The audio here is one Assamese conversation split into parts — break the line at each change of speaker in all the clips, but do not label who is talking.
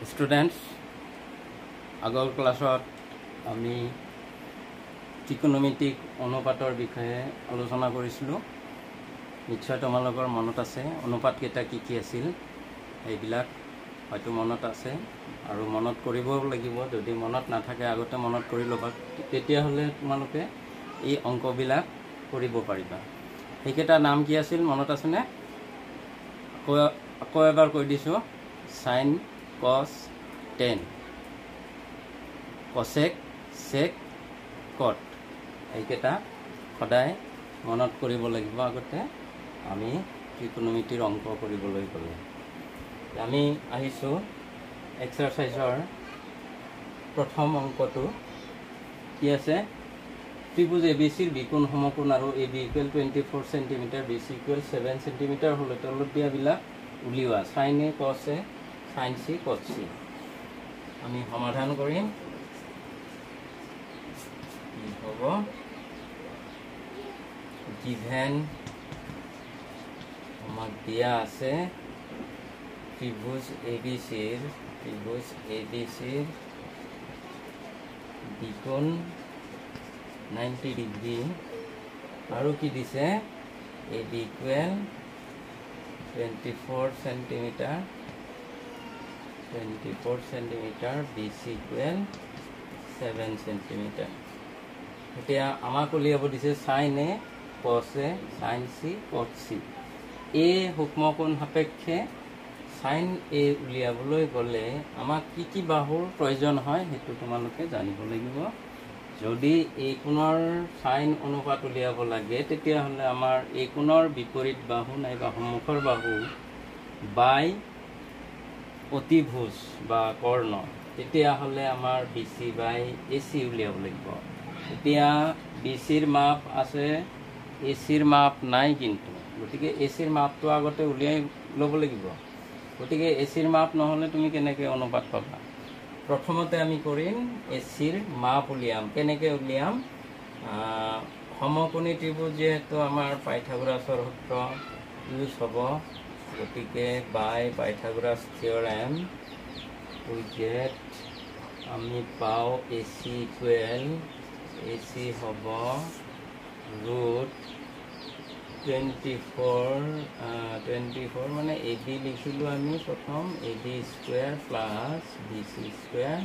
Students, আগৰ ক্লাছত আমি ত্ৰিকোণমিতিক অনুপাতৰ বিষয়ে আলোচনা কৰিছিলোঁ। নিশ্চয় তোমালোকৰ মনত আছে অনুপাত কেইটা কি কি আছিল, এইবিলাক হয়তো মনত আছে আৰু মনত কৰিবও লাগিব। যদি মনত নাথাকে আগতে মনত কৰি ল'বা, তেতিয়াহ'লে তোমালোকে এই অংকবিলাক কৰিব পাৰিবা। সেইকেইটা নাম কি আছিল মনত আছেনে? আকৌ এবাৰ কৈ দিছোঁ। সাইন, কস, টেন, কসেক, সেক, কট, এইকেইটা সদায় মনত কৰিব লাগিব আগতে আমি ত্ৰিকোণমিতিৰ অংক কৰিবলৈ গ'লে। আমি আহিছোঁ এক্সাৰচাইজৰ প্ৰথম অংকটো। কি আছে? ত্ৰিভুজ এবিচিৰ বিকোণ সমকোণ আৰু A B equal 24 centimetre, B C equal 7 centimetre হ'লে তলত দিয়াবিলাক উলিওৱা। Sine A, cos A, sine C, cot C. আমি সমাধান কৰিম। কি হ'ব? গিভেন আমাক দিয়া আছে ত্ৰিভুজ এবিচিৰ বিকোণ 90 ডিগ্ৰী আৰু কি দিছে? A B equal 24 centimetre, B C equal 7 centimetre. এতিয়া আমাক উলিয়াব দিছে sine A, cos A, sine C, cot C. এই সূক্ষ্মকোণ সাপেক্ষে সাইন এ উলিয়াবলৈ গ'লে আমাক কি কি বাহুৰ প্ৰয়োজন হয় সেইটো তোমালোকে জানিব লাগিব। যদি এই কোণৰ সাইন অনুপাত উলিয়াব লাগে তেতিয়াহ'লে আমাৰ এই কোণৰ বিপৰীত বাহু নাইবা সন্মুখৰ বাহু বাই অতিভুজ বা কৰ্ণ, তেতিয়াহ'লে আমাৰ B C by A C উলিয়াব লাগিব। এতিয়া বি চিৰ মাপ আছে, এ চিৰ মাপ নাই, কিন্তু গতিকে এ চিৰ মাপটো আগতে উলিয়াই ল'ব লাগিব। গতিকে এ চিৰ মাপ নহ'লে তুমি কেনেকৈ অনুপাত পাবা? প্ৰথমতে আমি কৰিম এ চিৰ মাপ উলিয়াম। কেনেকৈ উলিয়াম? সমকোণী ত্ৰিভুজ যিহেতু আমাৰ পাইথাগোৰাছৰ সূত্ৰ ইউজ হ'ব, গতিকে by Pythagoras theorem we get, আমি পাওঁ A C equal, A C হ'ব ৰুট 24 মানে এ বি লিখিলোঁ আমি প্ৰথম, A B square plus B C square,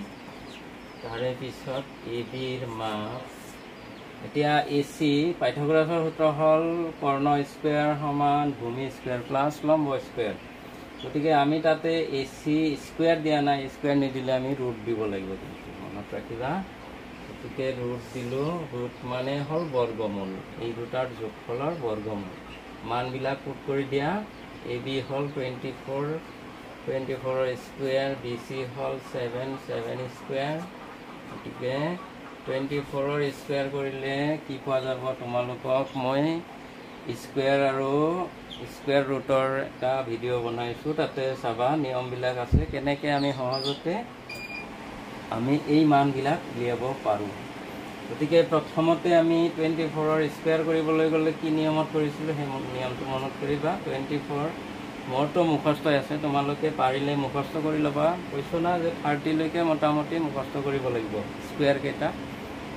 তাৰে পিছত এ বিৰ মাপ। এতিয়া এ চি পাইথাগোৰাছৰ সূত্ৰ হ'ল কৰ্ণ স্কুৱেৰ সমান ভূমি স্কুৱেৰ প্লাছ লম্ব স্কুৱেৰ। গতিকে আমি তাতে এ চি স্কুৱেৰ দিয়া নাই, স্কুৱেৰ নিদিলে আমি ৰুট দিব লাগিব, কিন্তু মনত ৰাখিবা। গতিকে ৰুট দিলোঁ, ৰুট মানে হ'ল বৰ্গমূল, এই দুটাৰ যোগফলৰ বৰ্গমূল। মানবিলাক পুট কৰি দিয়া। এ বি হ'ল 24 স্কুৱেৰ, বি চি হ'ল 7 স্কুৱেৰ। গতিকে 24 স্কুৱেৰ কৰিলে কি পোৱা যাব? তোমালোকক মই স্কুৱেৰ আৰু স্কুৱেৰ ৰুটৰ এটা ভিডিঅ' বনাইছোঁ, তাতে চাবা নিয়মবিলাক আছে, কেনেকৈ আমি সহজতে এই মানবিলাক উলিয়াব পাৰোঁ। গতিকে প্ৰথমতে আমি 24 স্কুৱেৰ কৰিবলৈ গ'লে কি নিয়মত কৰিছিলোঁ সেই নিয়মটো মনত কৰিবা। 24 মোৰতো মুখস্থ আছে, তোমালোকে পাৰিলে মুখস্থ কৰি ল'বা। কৈছোঁ না যে 30লৈকে মোটামুটি মুখস্থ কৰিব লাগিব, স্কুৱেৰ কেইটা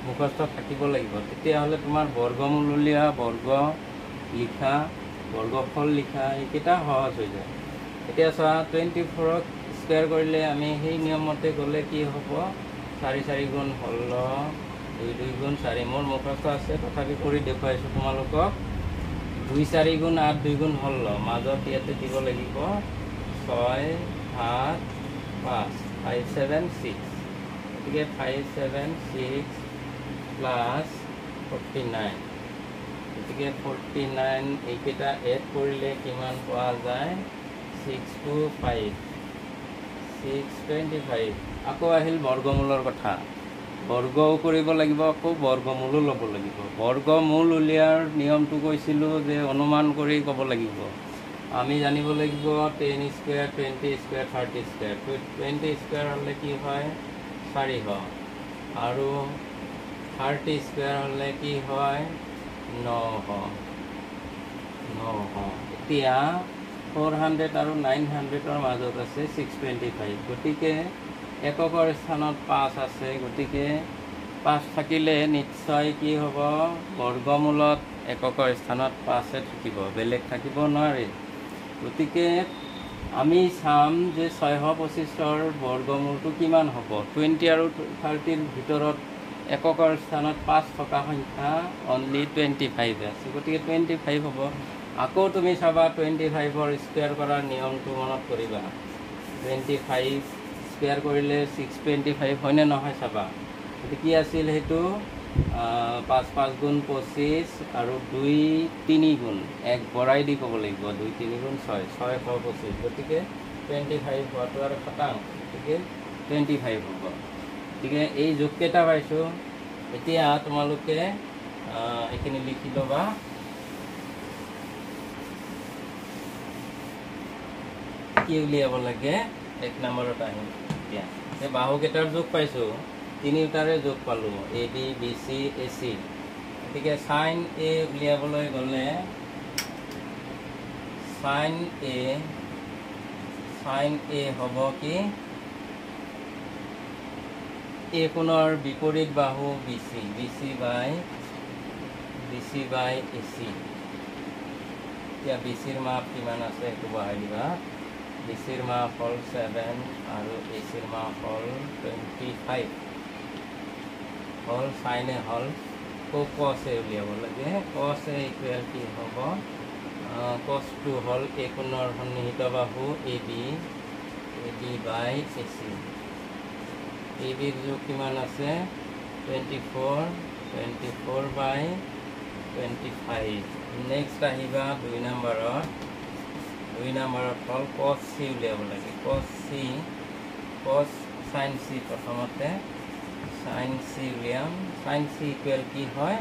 মুখস্থ থাকিব লাগিব। তেতিয়াহ'লে তোমাৰ বৰ্গমূল উলিওৱা, বৰ্গ লিখা, বৰ্গফল লিখা, এইকেইটা সহজ হৈ যায়। এতিয়া চোৱা, 24ক স্কুৱেৰ কৰিলে আমি সেই নিয়মতে গ'লে কি হ'ব? 4 4 গুণ 16, 2 2 গুণ 4, মোৰ মুখস্থ আছে তথাপি কৰি দেখুৱাইছোঁ তোমালোকক। 2 4 গুণ 8, 2 গুণ 16, মাজত ইয়াতে দিব লাগিব 6 7 5, 5 7 6। গতিকে 5 7 6 প্লাছ 49, গতিকে 49 এইকেইটা এড কৰিলে কিমান পোৱা যায়? 625, 625। আকৌ আহিল বৰ্গমূলৰ কথা। বৰ্গও কৰিব লাগিব, আকৌ বৰ্গমূলো ল'ব লাগিব। বৰ্গমূল উলিয়াৰ নিয়মটো কৈছিলোঁ যে অনুমান কৰি ক'ব লাগিব। আমি জানিব লাগিব 10 স্কুৱেৰ, 20 স্কুৱেৰ, 30 স্কুৱেৰ। 20 স্কুৱেৰ হ'লে কি হয়? 400, আৰু 30 স্কুৱেৰ হ'লে কি হয়? 900। এতিয়া 400 আৰু 900 মাজত আছে 625 গতিকে এককৰ স্থানত 5 আছে গতিকে 5 থাকিলে নিশ্চয় কি হ'ব বৰ্গমূলত এককৰ স্থানত 5 থাকিব বেলেগ থাকিব নোৱাৰে গতিকে আমি চাম যে 625ৰ বৰ্গমূলটো কিমান হ'ব 20 আৰু 30ৰ ভিতৰত এককৰ স্থানত 5 থকা সংখ্যা অনলি 25 আছে গতিকে 25 হ'ব আকৌ তুমি চাবা 25ৰ স্কোয়াৰ কৰাৰ নিয়মটো মনত কৰিবা 25 স্কোয়াৰ কৰিলে 625 হয়নে নহয় চাবা গতিকে কি আছিল সেইটো 5 5 গুণ 25 আৰু 2 3 গুণ 1 বঢ়াই দি ক'ব লাগিব 2 3 গুণ 6 625 গতিকে 25 হোৱাটো আৰু শতাংশ গতিকে 25 হ'ব গতিকে এই যোগকেইটা পাইছোঁ এতিয়া তোমালোকে এইখিনি লিখি ল'বা কি উলিয়াব লাগে 1 নম্বৰত আহিম এতিয়া এই বাহুকেইটাৰ যোগ পাইছোঁ তিনিটাৰে যোগ পালোঁ A B B C A C গতিকে সাইন এ উলিয়াবলৈ গ'লে সাইন এ হ'ব কি এ কোণৰ বিপৰীত বাহু B C by A C এতিয়া বি চিৰ মাপ কিমান আছে সেইটো বহাই দিবা বি চিৰ মাপ হ'ল 7 আৰু এ চিৰ মাপ হ'ল 25 হ'ল সাইনে হ'ল কছ এ উলিয়াব লাগে কছ এ ইকুৱেল কি হ'ব কছটো হ'ল এ কোণৰ সন্নিহিত বাহু A B by A C এ বিৰ যোগ কিমান আছে 24 বাই 25 নেক্সট আহিবা 2 নম্বৰত হ'ল কছ চি উলিয়াব লাগে কছ সাইন চি প্ৰথমতে সাইন চি উলিয়াম সাইন চি ইকুৱেল কি হয়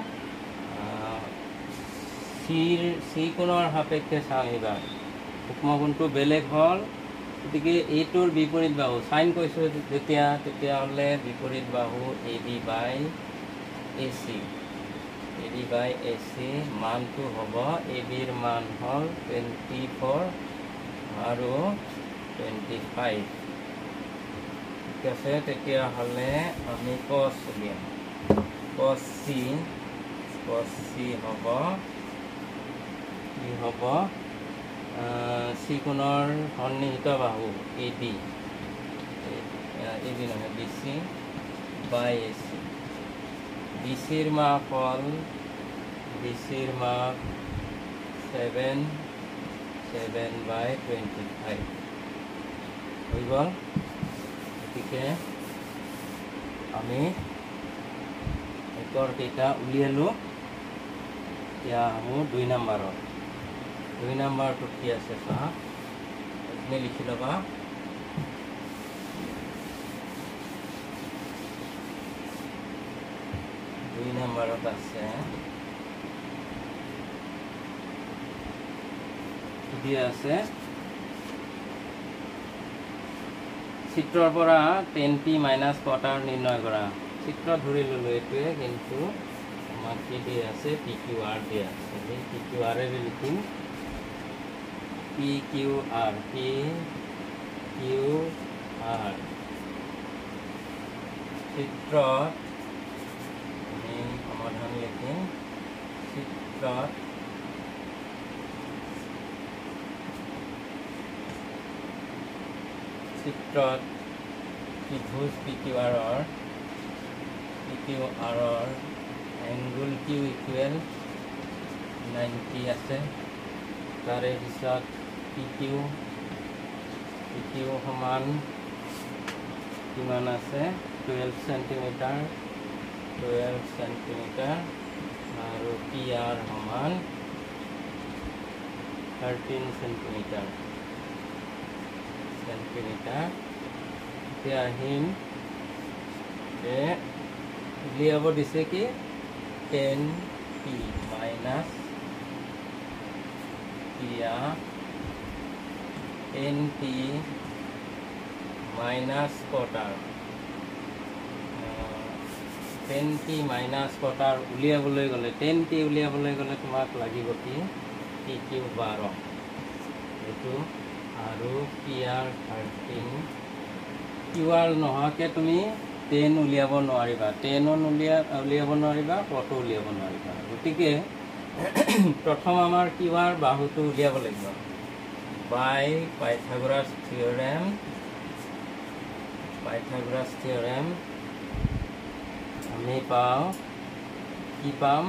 চি কোণৰ সাপেক্ষে চাওঁ এইবাৰ সূক্ষ্ম কোণটো বেলেগ হ'ল গতিকে এইটোৰ বিপৰীত বাহু সাইন কৈছোঁ তেতিয়াহ'লে বিপৰীত বাহু A B by A C মানটো হ'ব এ বিৰ মান হ'ল 24 আৰু 25 ঠিক আছে তেতিয়াহ'লে আমি কছ উলিয়াম কছ চি হ'ব কি হ'ব চি কোণৰ সন্নিহিত বাহু এ বি নহয় B C by A C B চিৰ মাপ হ'ল 7 বাই 25 হৈ গ'ল গতিকে আমি একৰ কেইটা উলিয়ালোঁ এতিয়া আহোঁ 2 নম্বৰত 2 নম্বৰটোত কি আছে চোৱা এইখিনি লিখি ল'বা 2 নম্বৰত আছে দিয়া আছে চিত্ৰৰ পৰা 10p মাইনাছ কোৱাৰ্টাৰ নিৰ্ণয় কৰা চিত্ৰ ধৰি ল'লোঁ এইটোৱে কিন্তু আমাৰ কি দিয়া আছে পি কিউ আৰ দিয়া আছে সেই পি কিউ আৰেৰে লিখিম পি কিউ আৰ চিত্ৰত আমি সমাধান লিখিম চিত্ৰত ত্ৰিভুজ পি কিউ আৰৰ এংগুল কিউ ইকুৱেল 90 আছে তাৰে পিছত পি কিউ সমান কিমান আছে 12 চেণ্টিমিটাৰ আৰু পি আৰ সমান 13 চেণ্টিমিটাৰ এতিয়া আহিম যে উলিয়াব দিছে কি 10p minus 10p minus quarter 10p minus quarter উলিয়াবলৈ গ'লে 10p উলিয়াবলৈ গ'লে তোমাক লাগিব কি পি কিউ 12 এইটো আৰু PR13 QR নোহোৱাকৈ তুমি 10 উলিয়াব নোৱাৰিবা, 10 উলিয়াব নোৱাৰিবা, কত উলিয়াব নোৱাৰিবা। গতিকে প্ৰথম আমাৰ QR বাহুটো উলিয়াব লাগিব। বাই পাইথাগোৰাছ থিয়ৰেম আমি পাওঁ কি পাম,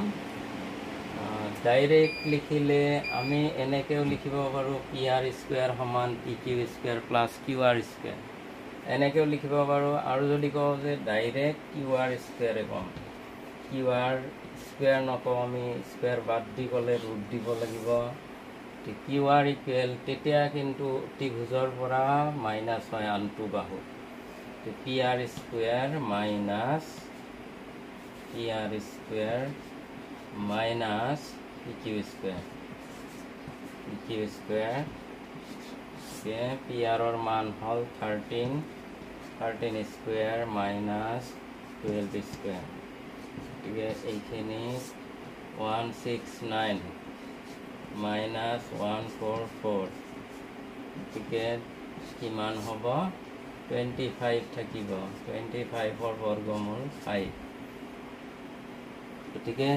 ডাইৰেক্ট লিখিলে আমি এনেকৈও লিখিব পাৰোঁ PR স্কুৱেৰ সমান PQ square plus QR square, এনেকৈও লিখিব পাৰোঁ। আৰু যদি কওঁ যে ডাইৰেক্ট QR স্কুৱেৰে ক'ম, QR স্কুৱেৰ নকওঁ, আমি স্কুৱেৰ বাদ দি ক'লে ৰুট দিব লাগিব। QR ইকুৱেল তেতিয়া কিন্তু ত্ৰিভুজৰ পৰা মাইনাছ হয় আনটো বাহু, PR square minus PQ square, PRৰ মান হ'ল 13 স্কুৱেৰ মাইনাছ 12 স্কুৱেৰ। গতিকে এইখিনি 169 মাইনাছ 144, গতিকে কিমান হ'ব 25 থাকিব, 25ৰ বৰ্গমূল 5। গতিকে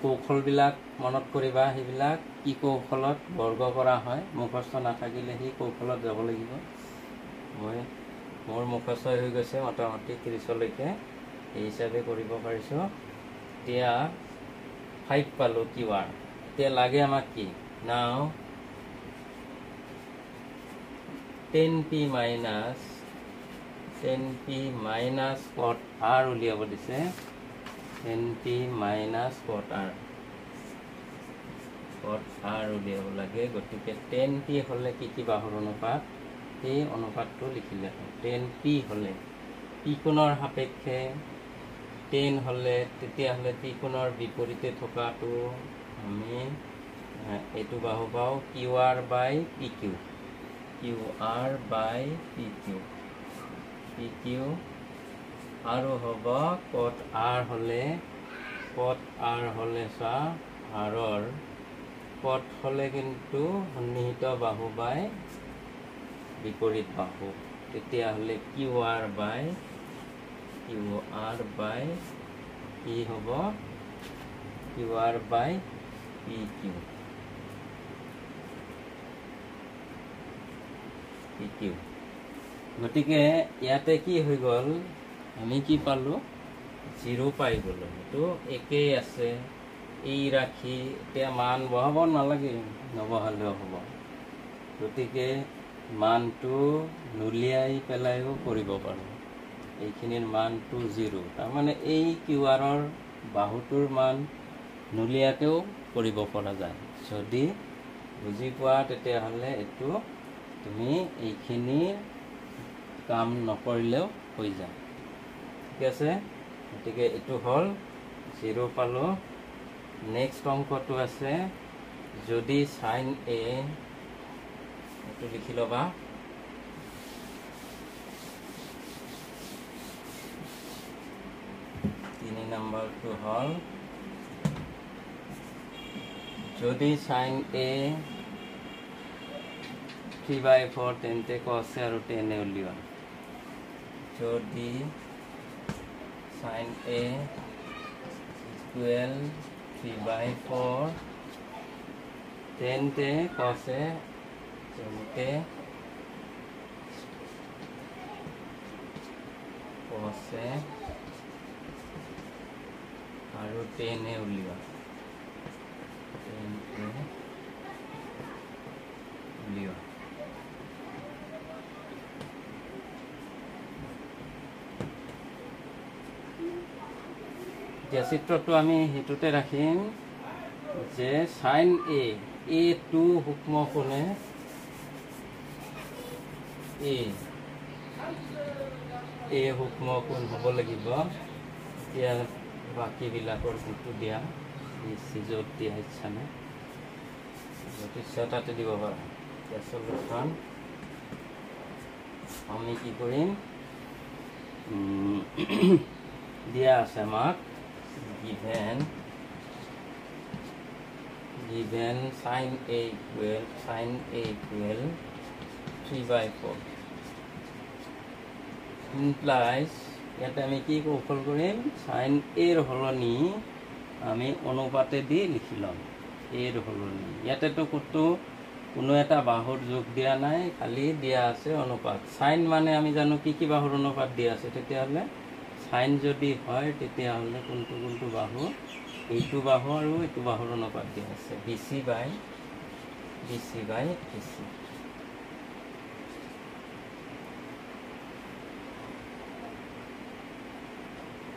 কৌশলবিলাক মনত কৰিবা, সেইবিলাক কি কৌশলত বৰ্গ কৰা হয়, মুখস্থ নাথাকিলে সেই কৌশলত যাব লাগিব। মোৰ মুখস্থ হৈ গৈছে মোটামুটি 30লৈকে, এই হিচাপে কৰিব পাৰিছোঁ। এতিয়া 5 পালোঁ QR। এতিয়া লাগে আমাক কি, নাও 10p মাইনাছ কট R উলিয়াব দিছে, 10p মাইনাছ কট R উলিয়াব লাগে। গতিকে 10p হ'লে কি বাহুৰ অনুপাত, সেই অনুপাতটো লিখিলে হয়। 10p হ'লে p কোণৰ সাপেক্ষে 10 হ'লে তেতিয়াহ'লে p কোণৰ বিপৰীতে থকাটো আমি এইটো বাহু পাওঁ QR বাই PQ, PQ আৰু হ'ব কট R হ'লে চোৱা Rৰ কট হ'লে কিন্তু সন্নিহিত বাহু বাই বিপৰীত বাহু, তেতিয়াহ'লে QR বাই কি হ'ব, QR বাই PQ। গতিকে ইয়াতে কি হৈ গ'ল, আমি কি পালোঁ 0 পাই গ'লোঁ। সেইটো একেই আছে, এই ৰাখি এতিয়া মান বহাব নালাগে, নবহালেও হ'ব। গতিকে মানটো নুলিয়াই পেলাইও কৰিব পাৰোঁ, এইখিনিৰ মানটো 0, তাৰমানে এই QRৰ বাহুটোৰ মান নুলিয়াকেও কৰিব পৰা যায়। যদি বুজি পোৱা তেতিয়াহ'লে এইটো তুমি এইখিনি কাম নকৰিলেও হৈ যায়, ঠিক আছে। গতিকে এইটো হ'ল 0 পালোঁ। নেক্সট অংকটো আছে, যদি sin A, এইটো লিখি ল'বা, তিনি নম্বৰটো হ'ল যদি sin A 3/4 তেন্তে cos A আৰু tan A উলিওৱা। যদি sin A ইকুৱেল 3/4 তেন্তে cos A আৰু tan A উলিওৱা। এতিয়া চিত্ৰটো আমি সেইটোতে ৰাখিম যে sin A, A2 সূক্ষ্ম কোণে A সূক্ষ্ম কোণ হ'ব লাগিব। এতিয়া বাকীবিলাকৰ যিটো দিয়া য'ত দিয়া ইচ্ছা নাই, য'ত ইচ্ছা তাতে দিব পাৰা। এতিয়া চলুচন আমি কি কৰিম, দিয়া আছে আমাক given sin A equal 3/4 implies ইয়াতে আমি কি কৌশল কৰিম sin A ৰ হলনি আমি অনুপাতে দি লিখি লম A ৰ হলনি ইয়াতেতো কোনো এটা বাহুৰ যোগ দিয়া নাই খালি দিয়া আছে অনুপাত sin মানে আমি জানো কি বাহুৰ অনুপাত দিয়া আছে তেতিয়াহলে sin যদি হয় তেতিয়াহলে কোনটো বাহু এইটো বাহু আৰু এইটো বাহুৰ অনুপাত দিয়া আছে BC by AC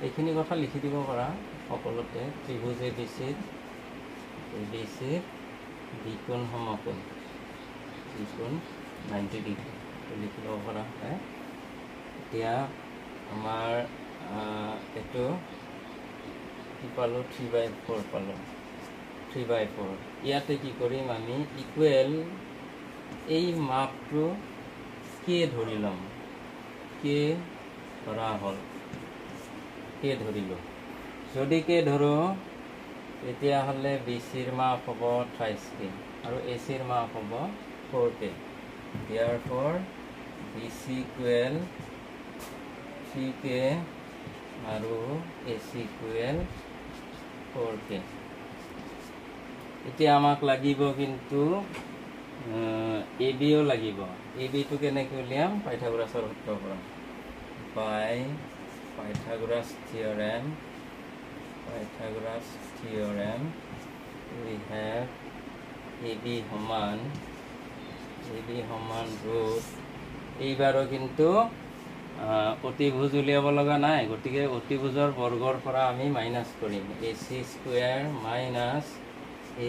এইখিনি কথা লিখি দিব পাৰা সকলোতে ত্ৰিভুজ ABC দ্বিকোণ সমকোণ দ্বিকোণ 90 ডিগ্ৰী লিখি ল'ব পৰা হয় এতিয়া আমাৰ এইটো কি পালো 3/4 পালো 3/4 ইয়াতে কি কৰিম আমি ইকুৱেল এই মাপটো কে ধৰি ল'ম কে ধৰা হ'ল কে ধৰিলো যদি কে ধৰো তেতিয়াহ'লে BCৰ মাপ হ'ব 28K আৰু ACৰ মাপ হ'ব 4K therefore BC equal 3K আৰু AC equal 4K এতিয়া আমাক লাগিব কিন্তু ABও লাগিব ABটো কেনেকৈ উলিয়াম পাইথাগোৰাছৰ সূত্ৰৰ পৰা by Pythagoras theorem we have AB সমান root এইবাৰো কিন্তু অতিভুজ উলিয়াব লগা নাই গতিকে অতিভুজৰ বৰ্গৰ পৰা আমি মাইনাস কৰিম AC square minus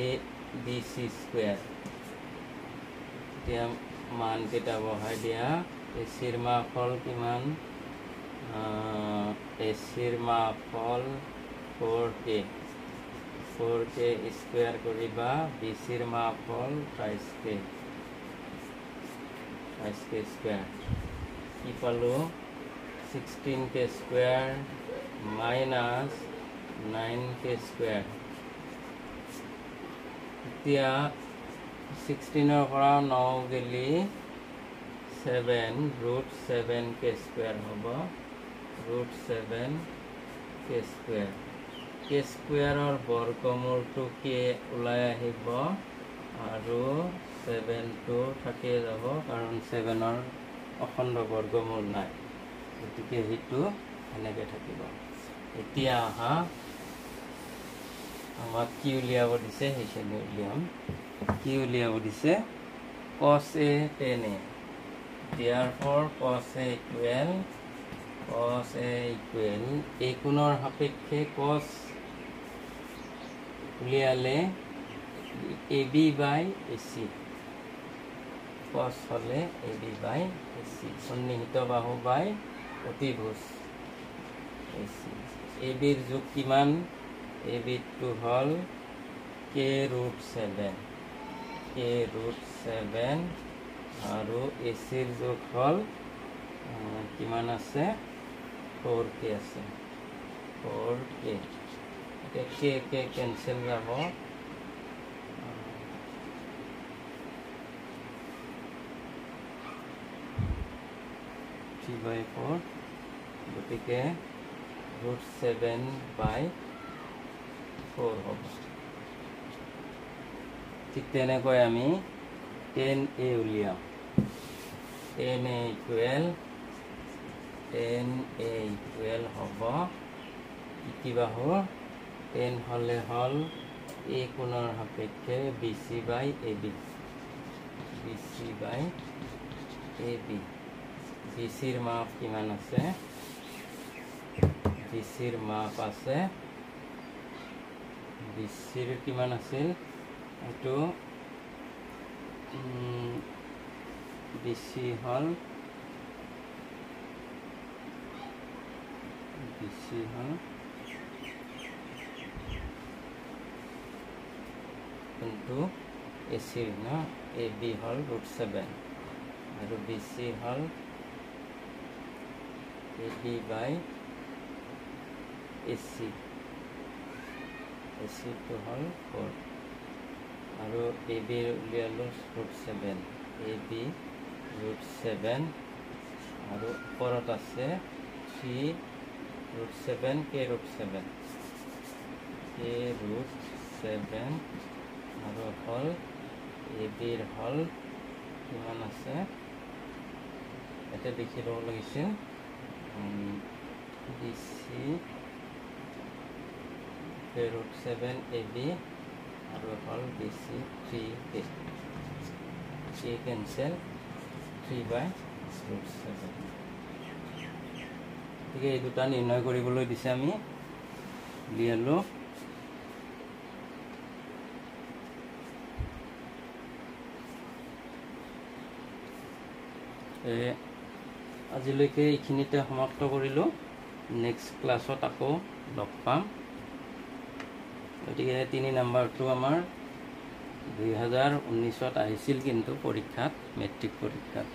ABC square এতিয়া মান কেইটা বহাই দিয়া ACৰ মাপফল কিমান ACৰ মাপফল 4K স্কয়াৰ কৰিবা BCৰ মাপফল 28K স্কয়াৰ কি পালো 16K square minus 9K square এতিয়া 16 পৰা 9 গেলি 7 √7K স্কয়াৰ হ'ব √7K স্কয়াৰ K স্কয়াৰৰ বৰ্গমূলটো কে ওলাই আহিব আৰু 7টো থাকি যাব কাৰণ 7ৰ অখণ্ড বৰ্গমূল নাই গতিকে হেতু এনেকৈ থাকিব এতিয়া আহা আমাক কি উলিয়াব দিছে সেইখিনি উলিয়াম কি উলিয়াব দিছে cos A tan A therefore cos A equal এই কোণৰ সাপেক্ষে cos উলিয়ালে AB by AC cos হলে AB by AC সন্নিহিত বাহু by অতিভুজ AC AB ৰ যোগ কিমান AB টো হল K√7 আৰু AC ৰ যোগ হল কিমান আছে 4K আছে 4K K কেনসেল যাব 3/4 গতিকে √7/4 হ'ব ঠিক তেনেকৈ আমি tan A উলিয়াম tan A equal হ'ব কি বাহু tan হলে হল A কোণৰ সাপেক্ষে BC by AB BCৰ মাপ কিমান আছে BCৰ মাপ আছে BCৰ কিমান আছিল এটো BC হল কিন্তু AC না AB হল √7 আৰু BC hall AB by AC to হল 4 আৰু এ বি উলিয়ালোঁ √7 এ বি √7 আৰু ওপৰত আছে 3√7 কে √7 আৰু হল এ বিৰ হল কিমান আছে এটা দেখি ল'ব লাগিছিল BC √7 AB আৰু হল BC 3K কেনসেল 3/√7 গতিকে এই দুটা নিৰ্ণয় কৰিবলৈ দিছে আমি উলিয়ালোঁ আজিলৈকে এইখিনিতে সমাপ্ত কৰিলোঁ নেক্সট ক্লাছত আকৌ লগ পাম গতিকে 3 নম্বৰটো আমাৰ 2019ত আহিছিল কিন্তু পৰীক্ষাত মেট্ৰিক পৰীক্ষাত